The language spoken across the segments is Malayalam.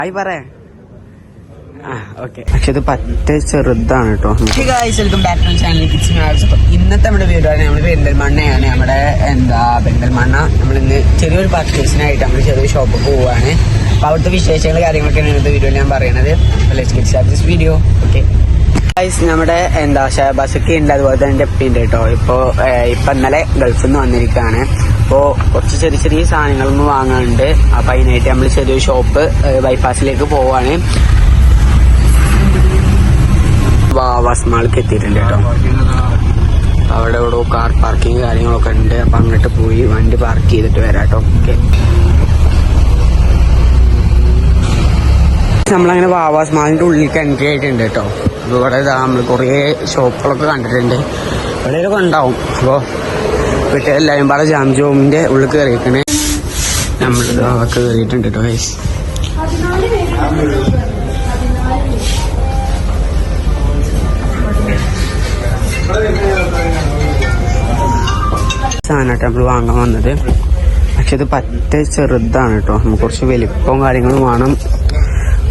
ആയി പറയാ പക്ഷെ ഇത് പറ്റേ ചെറുതാണ് കേട്ടോ. ഇന്നത്തെ നമ്മുടെ വീഡിയോയാണ് നമ്മുടെ പെരിന്തൽമണ്ണയാണ്. നമ്മുടെ പെരിന്തൽമണ്ണ നമ്മളിന്ന് ചെറിയൊരു പർച്ചേസിനായിട്ട് നമ്മൾ ചെറിയൊരു ഷോപ്പിൽ പോവുകയാണ്. അപ്പൊ അവിടുത്തെ വിശേഷങ്ങൾ കാര്യങ്ങളൊക്കെയാണ് ഇന്നത്തെ വീഡിയോയിൽ ഞാൻ പറയണത്. Video okay. നമ്മുടെ ഷഹബാസൊക്കെ ഉണ്ട്, അതുപോലെ തന്നെ എൻ്റെ ഉണ്ട് കേട്ടോ. ഇപ്പൊ ഇന്നലെ ഗൾഫിൽ നിന്ന് വന്നിരിക്കുകയാണ്. അപ്പോൾ കുറച്ച് ചെറിയ ചെറിയ സാധനങ്ങളൊന്നും വാങ്ങാനുണ്ട്. അപ്പൊ അതിനായിട്ട് നമ്മൾ ചെറിയൊരു ഷോപ്പ് ബൈപ്പാസിലേക്ക് പോവാണ്. വാവാസ് മാൾക്ക് എത്തിയിട്ടുണ്ട് കേട്ടോ. അവിടെ ഇവിടെ കാർ പാർക്കിങ് കാര്യങ്ങളൊക്കെ ഉണ്ട്. അപ്പൊ അങ്ങോട്ട് പോയി വണ്ടി പാർക്ക് ചെയ്തിട്ട് വരാം കേട്ടോ. ഓക്കെ, നമ്മളങ്ങനെ വാവാസ് മാളിന്റെ ഉള്ളിലേക്ക് എൻട്രി ആയിട്ടുണ്ട് കേട്ടോ. ഇവിടെ നമ്മൾ കുറേ ഷോപ്പുകളൊക്കെ കണ്ടിട്ടുണ്ട്, ഇവിടെയൊക്കെ ഉണ്ടാവും. അപ്പോൾ വീട്ടിൽ എല്ലാവരും പാടെ ജാംജോമിന്റെ ഉള്ളിൽ കയറിയിരിക്കണേ. നമ്മൾ കയറിയിട്ടുണ്ട് കേട്ടോ. സാധനമായിട്ട് നമ്മൾ വാങ്ങാൻ വന്നത്. പക്ഷെ ഇത് പറ്റ ചെറുതാണ് കേട്ടോ. നമുക്ക് കുറച്ച് വലിപ്പവും കാര്യങ്ങളും വേണം.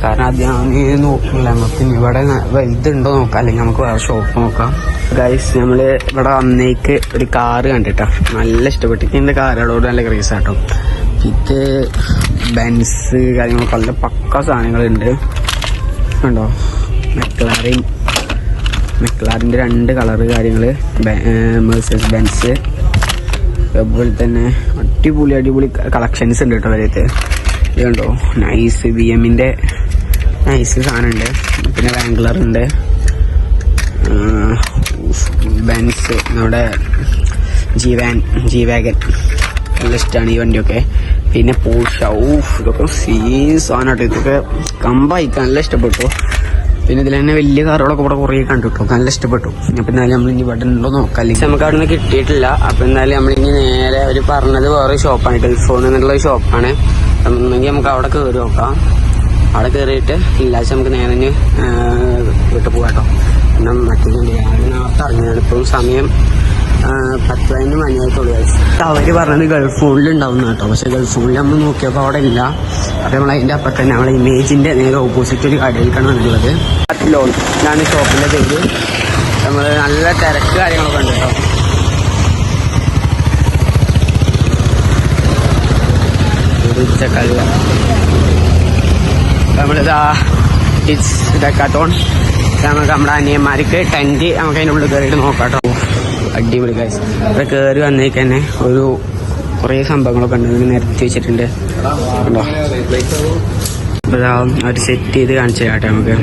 കാരണം അത് ഞാൻ നോക്കില്ല, നമുക്ക് ഇവിടെ വലുതുണ്ടോ നോക്കാം, അല്ലെങ്കിൽ നമുക്ക് വേറെ ഷോപ്പ് നോക്കാം. ഗൈസ്, നമ്മള് ഇവിടെ വന്നേക്ക് ഒരു കാറ് കണ്ടിട്ടാ നല്ല ഇഷ്ടപ്പെട്ടു. ഇതിന്റെ കാറുകളോട് നല്ല ക്രേസ് ആട്ടോ. ഇത് ബെൻസ് കാര്യങ്ങളൊക്കെ നല്ല പക്ക സാധനങ്ങളുണ്ട് കണ്ടോ. മെക്ലാറിന്റെ 2 കളറ് കാര്യങ്ങള്, മെഴ്സസ് ബെൻസ്, അതുപോലെ തന്നെ അടിപൊളി കളക്ഷൻസ് ഉണ്ട് കേട്ടോ. വരത്ത് ഇത് കണ്ടോ, നൈസ് BMന്റെ നൈസ് സാധനമുണ്ട്. പിന്നെ വാംഗ്ലർ ഉണ്ട്, ബെൻസ്, നമ്മുടെ ജി വാഗൻ നല്ല ഇഷ്ടമാണ് ഈ വണ്ടിയൊക്കെ. പിന്നെ പോർഷ, ഇതൊക്കെ സാധനമായിട്ട്. ഇതൊക്കെ കമ്പായിക്കാൻ നല്ല ഇഷ്ടപ്പെട്ടു. പിന്നെ ഇതിൽ തന്നെ വലിയ കാറുകളൊക്കെ ഇവിടെ കുറേ കണ്ടിട്ടു, നല്ല ഇഷ്ടപ്പെട്ടു. അപ്പം എന്നാലും നമ്മളിനി ഇവിടെ ഉണ്ടോ നോക്കാം, അല്ലെങ്കിൽ നമുക്ക് അവിടെ നിന്ന് കിട്ടിയിട്ടില്ല. അപ്പം എന്നാലും നമ്മളിനി നേരെ അവർ പറഞ്ഞത് വേറെ ഷോപ്പാണ്, ഗൾഫോൺ എന്നുള്ള ഷോപ്പാണ്. എന്നെങ്കിൽ നമുക്ക് അവിടെ കയറി നോക്കാം. അവിടെ കയറിയിട്ട് ഇല്ലാച്ച നമുക്ക് നേരെ വിട്ടു പോകാട്ടോ. കാരണം മറ്റേതുണ്ട്, ഞാൻ നേരത്തെ അറിഞ്ഞാണ്. ഇപ്പം സമയം 10-15 മണിയായിട്ടുള്ളൂ. അവര് പറഞ്ഞത് ഗൾഫ് ഫോണിൽ ഉണ്ടാവുന്ന കേട്ടോ. പക്ഷെ ഗൾഫ് ഫോണിൽ നമ്മൾ നോക്കിയപ്പോൾ അവിടെ ഇല്ല. അപ്പം നമ്മൾ അതിൻ്റെ അപ്പുറത്ത് തന്നെ നമ്മളെ ഇമേജിന്റെ നേരെ ഓപ്പോസിറ്റ് ഒരു കടയിലേക്കാണ് വന്നിട്ടുള്ളത്. ലോൺ ഇതാണ് ഷോപ്പിന്റെ പേര്. നമ്മൾ നല്ല തിരക്ക് കാര്യങ്ങളൊക്കെ ഉണ്ട് കേട്ടോ. നമ്മളിതാ ഡെക്കാത്തോൺ നമുക്ക് നമ്മുടെ അനിയന്മാർക്ക് ടെന്റ് നമുക്ക് അതിൻ്റെ ഉള്ളിൽ കയറിയിട്ട് നോക്കാം കേട്ടോ. അടിപൊളി ഗൈസ്. ഇവിടെ കയറി വന്നേക്ക് തന്നെ ഒരു കുറേ സംഭവങ്ങളൊക്കെ ഉണ്ട്, നിരത്തി വെച്ചിട്ടുണ്ട് കേട്ടോ. അപ്പോൾ ഇതാ അവർ സെറ്റ് ചെയ്ത് കാണിച്ചു തരാട്ടെ നമുക്ക്.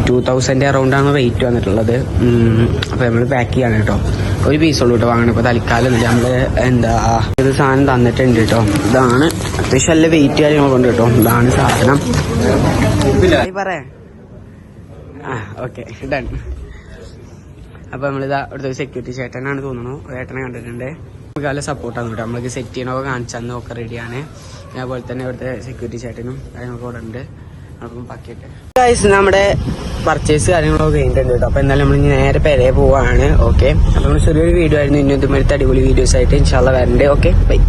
$2,000 അറൗണ്ടാണ് റേറ്റ് വന്നിട്ടുള്ളത്. അപ്പോൾ നമ്മൾ പാക്ക് ചെയ്യാണ് കേട്ടോ. ഒരു പീസുള്ളൂ കേട്ടോ വാങ്ങണം. ഇപ്പോൾ തൽക്കാലം നമ്മൾ ഇത് സാധനം തന്നിട്ടുണ്ട് കേട്ടോ. ഇതാണ് അത്യാവശ്യം നല്ല വെയിറ്റ് കാര്യങ്ങളൊക്കെ ഉണ്ട് കേട്ടോ. ഇതാണ് സാധനം. പറയാ ഓക്കെ ഡൺ. അപ്പോൾ നമ്മളിതാ ഇവിടുത്തെ സെക്യൂരിറ്റി ചേട്ടനാണ് തോന്നുന്നു, ചേട്ടനെ കണ്ടിട്ടുണ്ട്. നമുക്ക് നല്ല സപ്പോർട്ടാണ് കേട്ടോ. നമ്മൾക്ക് സെറ്റ് ചെയ്യണമൊക്കെ കാണിച്ചെന്ന് ഒക്കെ റെഡിയാണ്. അതുപോലെ തന്നെ ഇവിടുത്തെ സെക്യൂരിറ്റി ചേട്ടനും കാര്യങ്ങളൊക്കെ ഇവിടെ ഉണ്ട്. നമ്മുടെ പർച്ചേസ് കാര്യങ്ങളൊക്കെ കഴിഞ്ഞിട്ടുണ്ട് കേട്ടോ. അപ്പൊ എന്നാലും നമ്മൾ നേരെ പെരേ പോവാണ്. ഓക്കെ, അപ്പൊ നമ്മൾ ചെറിയൊരു വീഡിയോ ആയിരുന്നു. ഇനി ഇതുമാതിരത്തെ അടിപൊളി വീഡിയോസ് ആയിട്ട് ഇൻഷാല്ലാ വരണ്ടേ. Okay, by.